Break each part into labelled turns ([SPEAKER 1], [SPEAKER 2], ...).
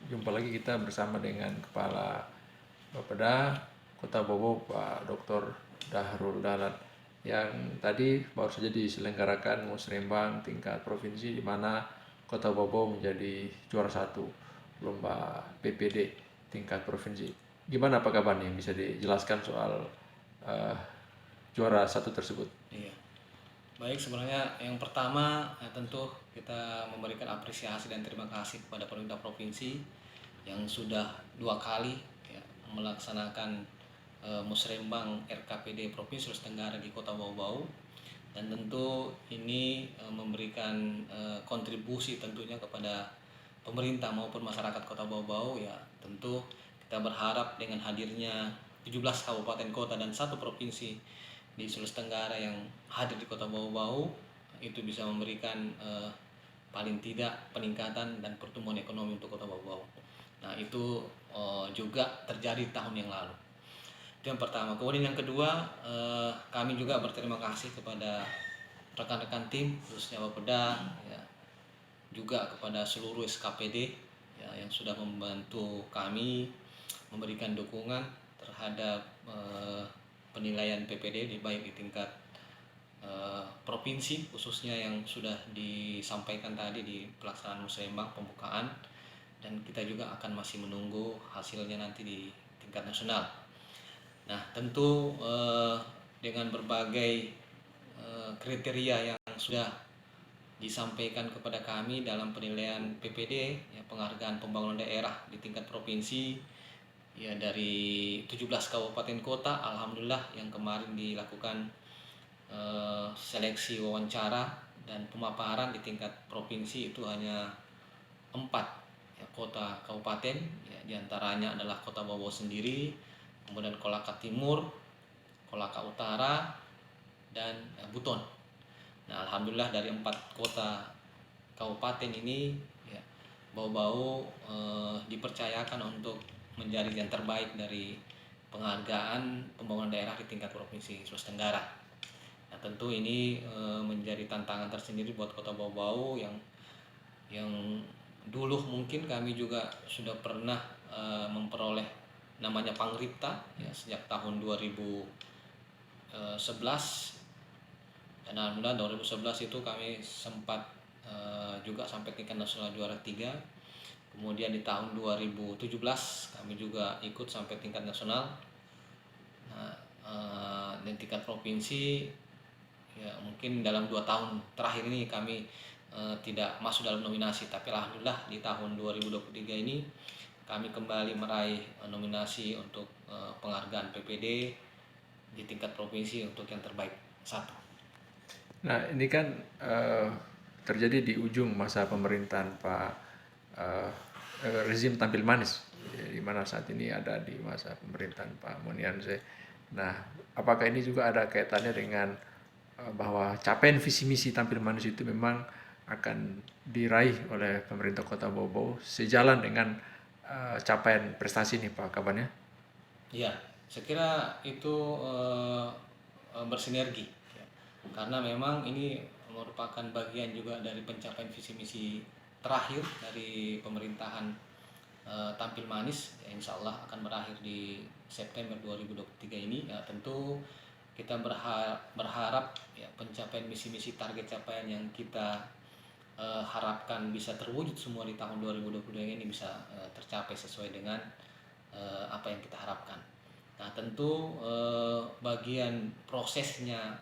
[SPEAKER 1] Jumpa lagi kita bersama dengan Kepala Bapeda Kota Bobo, Pak Dr. Dahrul Dalan, yang tadi baru saja diselenggarakan musrembang tingkat provinsi di mana Kota Bobo menjadi juara satu lomba PPD tingkat provinsi. Gimana Pak kabarnya? Bisa dijelaskan soal uh, juara satu tersebut?
[SPEAKER 2] Iya, baik, sebenarnya yang pertama tentu kita memberikan apresiasi dan terima kasih kepada pemerintah provinsi yang sudah 2 kali ya, melaksanakan musrembang RKPD Provinsi Sulawesi Tenggara di Kota Bau-Bau, dan tentu ini memberikan kontribusi tentunya kepada pemerintah maupun masyarakat Kota Bau-Bau. Ya tentu kita berharap dengan hadirnya 17 kabupaten kota dan satu provinsi di Sulawesi Tenggara yang hadir di Kota Bau-Bau itu bisa memberikan paling tidak peningkatan dan pertumbuhan ekonomi untuk Kota Bau-Bau. Nah itu juga terjadi tahun yang lalu. Itu yang pertama. Kemudian yang kedua, kami juga berterima kasih kepada rekan-rekan tim khususnya Bapeda, ya, juga kepada seluruh SKPD ya, yang sudah membantu kami memberikan dukungan terhadap penilaian PPD baik di tingkat provinsi khususnya yang sudah disampaikan tadi di pelaksanaan musrembang pembukaan, dan kita juga akan masih menunggu hasilnya nanti di tingkat nasional. Nah tentu dengan berbagai kriteria yang sudah disampaikan kepada kami dalam penilaian PPD ya, penghargaan pembangunan daerah di tingkat provinsi ya, dari 17 kabupaten kota, alhamdulillah yang kemarin dilakukan seleksi wawancara dan pemaparan di tingkat provinsi itu hanya 4 ya, kota kabupaten ya, diantaranya adalah Kota Bau sendiri, kemudian Kolaka Timur, Kolaka Utara, dan Buton. Nah alhamdulillah dari 4 kota kabupaten ini ya, Bau-Bau dipercayakan untuk menjadi yang terbaik dari penghargaan pembangunan daerah di tingkat provinsi Sulawesi Tenggara. Nah tentu ini menjadi tantangan tersendiri buat Kota Bau-Bau yang dulu mungkin kami juga sudah pernah memperoleh namanya Pangripta ya, sejak tahun 2011, dan alhamdulillah 2011 itu kami sempat juga sampai tingkat nasional juara 3. Kemudian di tahun 2017 kami juga ikut sampai tingkat nasional. Nah, dan tingkat provinsi ya mungkin dalam 2 tahun terakhir ini kami tidak masuk dalam nominasi, tapi alhamdulillah di tahun 2023 ini kami kembali meraih nominasi untuk penghargaan PPD di tingkat provinsi untuk yang terbaik satu.
[SPEAKER 1] Nah, ini kan terjadi di ujung masa pemerintahan Pak rezim tampil manis, di mana saat ini ada di masa pemerintahan Pak Monianze. Nah, apakah ini juga ada kaitannya dengan bahwa capaian visi misi tampil manis itu memang akan diraih oleh pemerintah Kota Bau sejalan dengan capaian prestasi ini Pak kabarnya?
[SPEAKER 2] Ya, saya kira itu bersinergi ya. Karena memang ini merupakan bagian juga dari pencapaian visi misi terakhir dari pemerintahan tampil manis ya, insya Allah akan berakhir di September 2023 ini ya. Tentu kita berharap ya, pencapaian misi-misi target capaian yang kita harapkan bisa terwujud semua di tahun 2022 ini bisa tercapai sesuai dengan apa yang kita harapkan. Nah tentu bagian prosesnya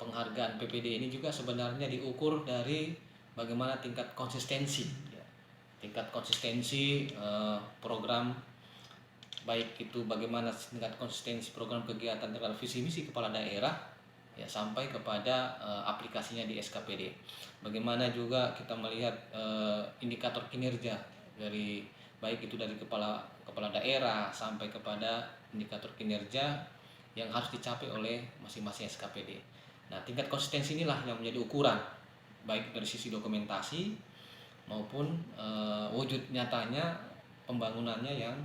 [SPEAKER 2] penghargaan PPD ini juga sebenarnya diukur dari bagaimana tingkat konsistensi ya. Tingkat konsistensi program, baik itu bagaimana tingkat konsistensi program kegiatan terhadap visi misi kepala daerah ya, sampai kepada aplikasinya di SKPD. Bagaimana juga kita melihat indikator kinerja dari baik itu dari kepala kepala daerah sampai kepada indikator kinerja yang harus dicapai oleh masing-masing SKPD. Nah, tingkat konsistensi inilah yang menjadi ukuran baik dari sisi dokumentasi maupun wujud nyatanya pembangunannya yang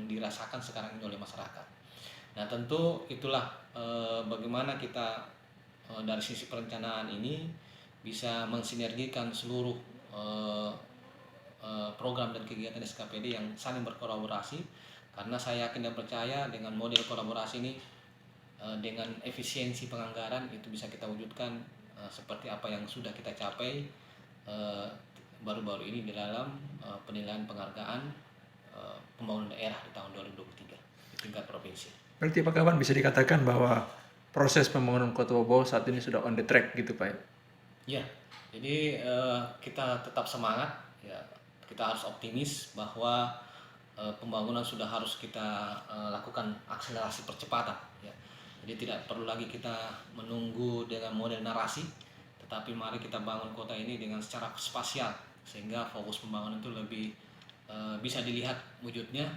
[SPEAKER 2] dirasakan sekarang ini oleh masyarakat. Nah, tentu itulah bagaimana kita dari sisi perencanaan ini bisa mensinergikan seluruh program dan kegiatan SKPD yang saling berkolaborasi, karena saya yakin dan percaya dengan model kolaborasi ini, dengan efisiensi penganggaran itu bisa kita wujudkan seperti apa yang sudah kita capai baru-baru ini di dalam penilaian penghargaan pembangunan daerah di tahun 2023 di tingkat provinsi.
[SPEAKER 1] Berarti Pak Kaban bisa dikatakan bahwa proses pembangunan Kota Bobo saat ini sudah on the track gitu Pak?
[SPEAKER 2] Ya, jadi kita tetap semangat, ya kita harus optimis bahwa pembangunan sudah harus kita lakukan akselerasi percepatan. Ya. Jadi tidak perlu lagi kita menunggu dengan model narasi, tetapi mari kita bangun kota ini dengan secara spasial, sehingga fokus pembangunan itu lebih bisa dilihat wujudnya,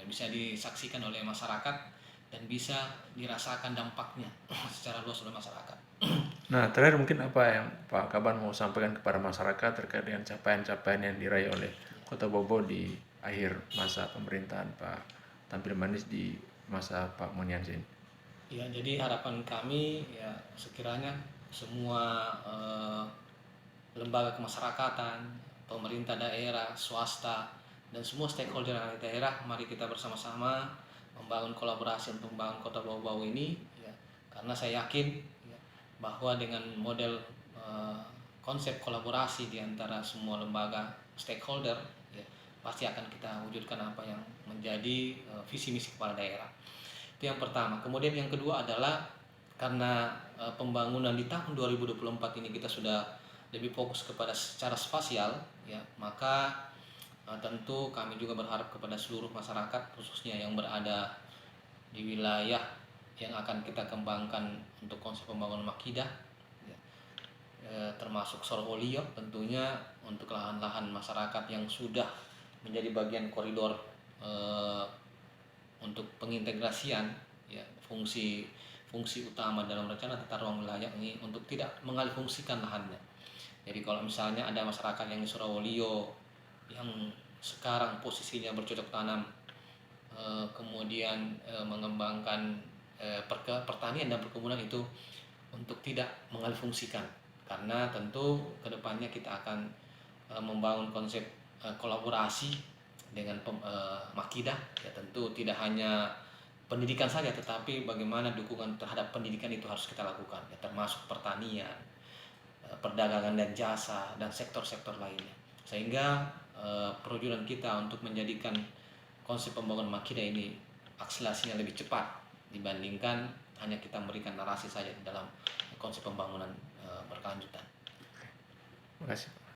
[SPEAKER 2] bisa disaksikan oleh masyarakat, dan bisa dirasakan dampaknya secara luas oleh masyarakat.
[SPEAKER 1] Nah, terakhir mungkin apa yang Pak Kaban mau sampaikan kepada masyarakat terkait dengan capaian-capaian yang diraih oleh Kota Bobo di akhir masa pemerintahan Pak Tampil Manis di masa Pak Moniansi ini?
[SPEAKER 2] Ya, jadi harapan kami ya sekiranya semua lembaga kemasyarakatan, pemerintah daerah, swasta, dan semua stakeholder yang ada di daerah, mari kita bersama-sama membangun kolaborasi untuk membangun Kota Bau-Bau ini, ya. Karena saya yakin ya, bahwa dengan model konsep kolaborasi di antara semua lembaga stakeholder, ya, pasti akan kita wujudkan apa yang menjadi visi misi kepala daerah. Itu yang pertama. Kemudian yang kedua adalah karena pembangunan di tahun 2024 ini kita sudah lebih fokus kepada secara spasial, ya, maka tentu kami juga berharap kepada seluruh masyarakat khususnya yang berada di wilayah yang akan kita kembangkan untuk konsep pembangunan makidah, ya, termasuk Sorowolio tentunya, untuk lahan-lahan masyarakat yang sudah menjadi bagian koridor untuk pengintegrasian, ya, fungsi utama dalam rencana tata ruang wilayah ini untuk tidak mengalihfungsikan lahannya. Jadi kalau misalnya ada masyarakat yang di Sorowolio yang sekarang posisinya bercocok tanam, kemudian mengembangkan pertanian dan perkebunan itu untuk tidak mengalihfungsikan, karena tentu kedepannya kita akan membangun konsep kolaborasi dengan Makidah, ya tentu tidak hanya pendidikan saja, tetapi bagaimana dukungan terhadap pendidikan itu harus kita lakukan, ya, termasuk pertanian, perdagangan dan jasa, dan sektor-sektor lainnya, sehingga perwujudan kita untuk menjadikan konsep pembangunan Makidah ini akselerasinya lebih cepat dibandingkan hanya kita memberikan narasi saja dalam konsep pembangunan berkelanjutan.
[SPEAKER 1] Terima kasih.